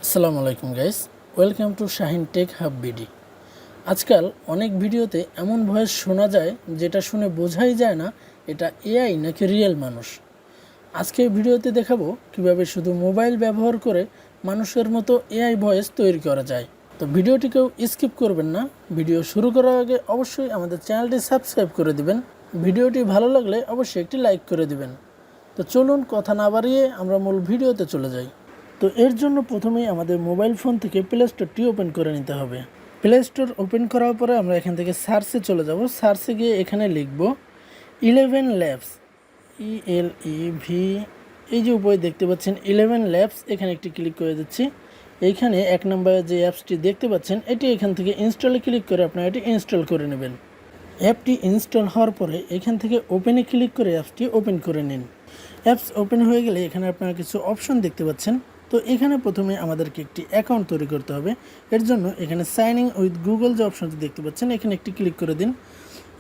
আসসালামু আলাইকুম guys, welcome to Shahin tech hub BD. আজকাল অনেক ভিডিওতে এমন ভয়েস শোনা যায় যেটা শুনে বোঝাই যায় না এটা এআই নাকি রিয়েল মানুষ। আজকে ভিডিওতে দেখাবো কিভাবে শুধু মোবাইল ব্যবহার করে মানুষের মতো এআই ভয়েস তৈরি করা যায়। তো ভিডিওটিকেও স্কিপ করবেন না। ভিডিও শুরু করার আগে অবশ্যই আমাদের চ্যানেলটি সাবস্ক্রাইব করে দিবেন। ভিডিওটি ভালো লাগলে অবশ্যই একটি লাইক করে দিবেন। তো চলুন কথা না বাড়িয়ে আমরা মূল ভিডিওতে চলে যাই। তো এর জন্য প্রথমেই আমাদের মোবাইল ফোন থেকে প্লে স্টোরটি ওপেন করে নিতে হবে। প্লে স্টোর ওপেন করার পরে আমরা এখান থেকে সার্চে চলে যাব। সার্চে গিয়ে এখানে লিখব 11 ল্যাবস, ELEV, এই যে উপরে দেখতে পাচ্ছেন 11 ল্যাবস, এখানে একটি ক্লিক করে দিচ্ছি। এইখানে এক নম্বরে যে অ্যাপসটি দেখতে পাচ্ছেন এটি এখান থেকে ইনস্টলে ক্লিক করে আপনারা এটি ইনস্টল করে নেবেন। অ্যাপটি ইনস্টল হওয়ার পরে এখান থেকে ওপেনে ক্লিক করে অ্যাপসটি ওপেন করে নিন। অ্যাপস ওপেন হয়ে গেলে এখানে আপনারা কিছু অপশন দেখতে পাচ্ছেন। তো এখানে প্রথমে আমাদেরকে একটি অ্যাকাউন্ট তৈরি করতে হবে। এর জন্য এখানে সাইন ইন উইথ গুগল যে অপশনটি দেখতে পাচ্ছেন এখানে একটি ক্লিক করে দিন।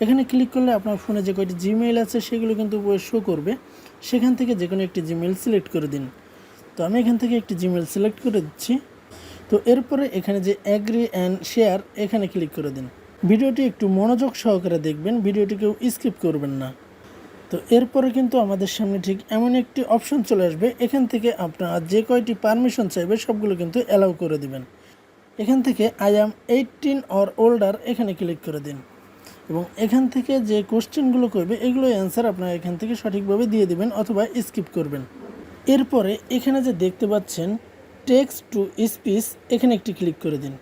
এখানে ক্লিক করলে আপনার ফোনে যে কয়টি জিমেইল আছে সেগুলো কিন্তু উপরে শো করবে। সেখান থেকে যে কোনো একটি জিমেইল সিলেক্ট করে দিন। তো আমি এখান থেকে একটি জিমেইল সিলেক্ট করে দিচ্ছি। তো এরপরে এখানে যে অ্যাগ্রি অ্যান্ড শেয়ার এখানে ক্লিক করে দিন। ভিডিওটি একটু মনোযোগ সহকারে দেখবেন, ভিডিওটিকেও স্কিপ করবেন না। তো এরপরে কিন্তু আমাদের সামনে ঠিক এমন একটি অপশন চলে আসবে। এখান থেকে আপনারা যে কয়টি পারমিশন চাইবে সবগুলো কিন্তু অ্যালাউ করে দিবেন। এখান থেকে আই অ্যাম 18 অর ওল্ডার এখানে ক্লিক করে দিন এবং এখান থেকে যে কোশ্চেনগুলো করবে এগুলো অ্যান্সার আপনারা এখান থেকে সঠিকভাবে দিয়ে দিবেন অথবা স্কিপ করবেন। এরপরে এখানে যে দেখতে পাচ্ছেন টেক্সট টু স্পিচ এখানে একটি ক্লিক করে দিন।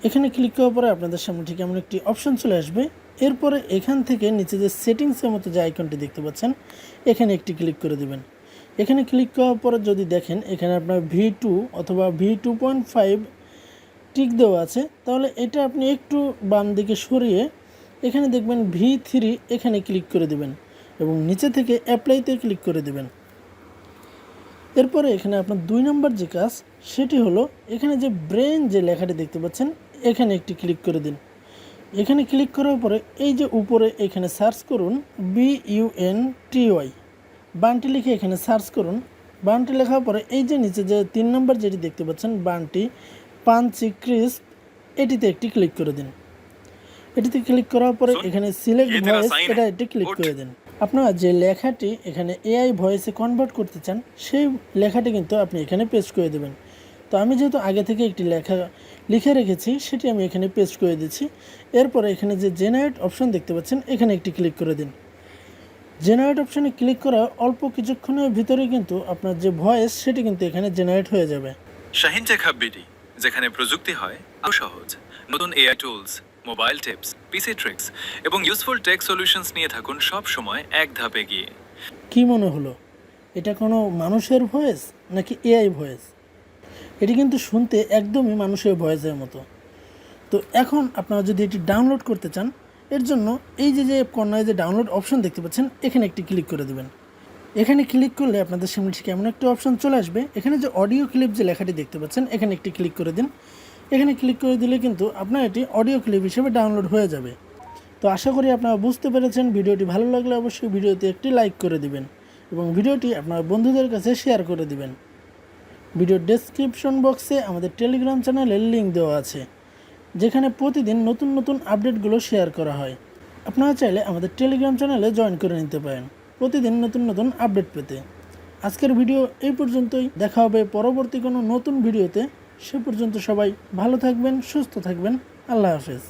এখানে ক্লিক করার পরে আপনাদের সামনে ঠিক এমন একটি অপশন চলে আসবে। এরপরে এখান থেকে নিচে যে সেটিংসের মতো যে আইকনটি দেখতে পাচ্ছেন এখানে একটি ক্লিক করে দেবেন। এখানে ক্লিক করার পরে যদি দেখেন এখানে আপনার V2 অথবা V2.5 টিক দেওয়া আছে, তাহলে এটা আপনি একটু বাম দিকে সরিয়ে এখানে দেখবেন V3 এখানে ক্লিক করে দেবেন এবং নিচে থেকে অ্যাপ্লাইতে ক্লিক করে দেবেন। এরপরে এখানে আপনার 2 নম্বর যে কাজ সেটি হলো এখানে যে ব্রেন যে লেখাটি দেখতে পাচ্ছেন এখানে একটি ক্লিক করে দিন। এখানে ক্লিক করার পরে এই যে উপরে এখানে সার্চ করুন BUNTY, বান্টি লিখে এখানে সার্চ করুন। বান্টি লেখার পরে এই যে নিচে যে 3 নম্বর যেটি দেখতে পাচ্ছেন বান্টি পাঞ্চি ক্রিস্প, এটিতে একটি ক্লিক করে দিন। এটিতে ক্লিক করার পরে এখানে সিলেক্ট ভয়েস এটা একটি ক্লিক করে দিন। আপনারা যে লেখাটি এখানে এআই ভয়েসে কনভার্ট করতে চান সেই লেখাটি কিন্তু আপনি এখানে পেস্ট করে দেবেন। তো আমি যেহেতু আগে থেকে একটি লেখা লিখে রেখেছি সেটি আমি এখানে পেস্ট করে দিচ্ছি। এরপরে এখানে যে জেনারেট অপশন দেখতে পাচ্ছেন এখানে একটি ক্লিক করে দিন। জেনারেট অপশনে ক্লিক করা অল্প কিছুক্ষণের ভিতরে কিন্তু আপনার যে ভয়েস সেটি কিন্তু এখানে জেনারেট হয়ে যাবে। শাহিন টেক হাব বিডি, যেখানে প্রযুক্তি হয় আরও সহজ। নতুন এআই টুলস, মোবাইল টিপস, পিসি ট্রিক্স এবং ইউজফুল টেক সলিউশনস নিয়ে থাকুন সব সময় এক ধাপ এগিয়ে। কি মনে হলো এটা কোনো মানুষের ভয়েস নাকি এআই ভয়েস? এটি কিন্তু শুনতে একদমই মানুষের ভয়েসের মতো। তো এখন আপনারা যদি এটি ডাউনলোড করতে চান এর জন্য এই যে কর্নারে যে ডাউনলোড অপশন দেখতে পাচ্ছেন এখানে একটি ক্লিক করে দেবেন। এখানে ক্লিক করলে আপনাদের সামনে ঠিক এমন একটা অপশন চলে আসবে। এখানে যে অডিও ক্লিপ যে লেখাটি দেখতে পাচ্ছেন এখানে একটি ক্লিক করে দিন। এখানে ক্লিক করে দিলে কিন্তু আপনার এটি অডিও ক্লিপ হিসেবে ডাউনলোড হয়ে যাবে। তো আশা করি আপনারা বুঝতে পেরেছেন। ভিডিওটি ভালো লাগলে অবশ্যই ভিডিওতে একটি লাইক করে দিবেন এবং ভিডিওটি আপনার বন্ধুদের কাছে শেয়ার করে দিবেন। ভিডিওর ডেসক্রিপশন বক্সে আমাদের টেলিগ্রাম চ্যানেলের লিঙ্ক দেওয়া আছে, যেখানে প্রতিদিন নতুন নতুন আপডেটগুলো শেয়ার করা হয়। আপনারা চাইলে আমাদের টেলিগ্রাম চ্যানেলে জয়েন করে নিতে পারেন প্রতিদিন নতুন নতুন আপডেট পেতে। আজকের ভিডিও এই পর্যন্তই, দেখা হবে পরবর্তী কোনো নতুন ভিডিওতে। সে পর্যন্ত সবাই ভালো থাকবেন, সুস্থ থাকবেন। আল্লাহ হাফেজ।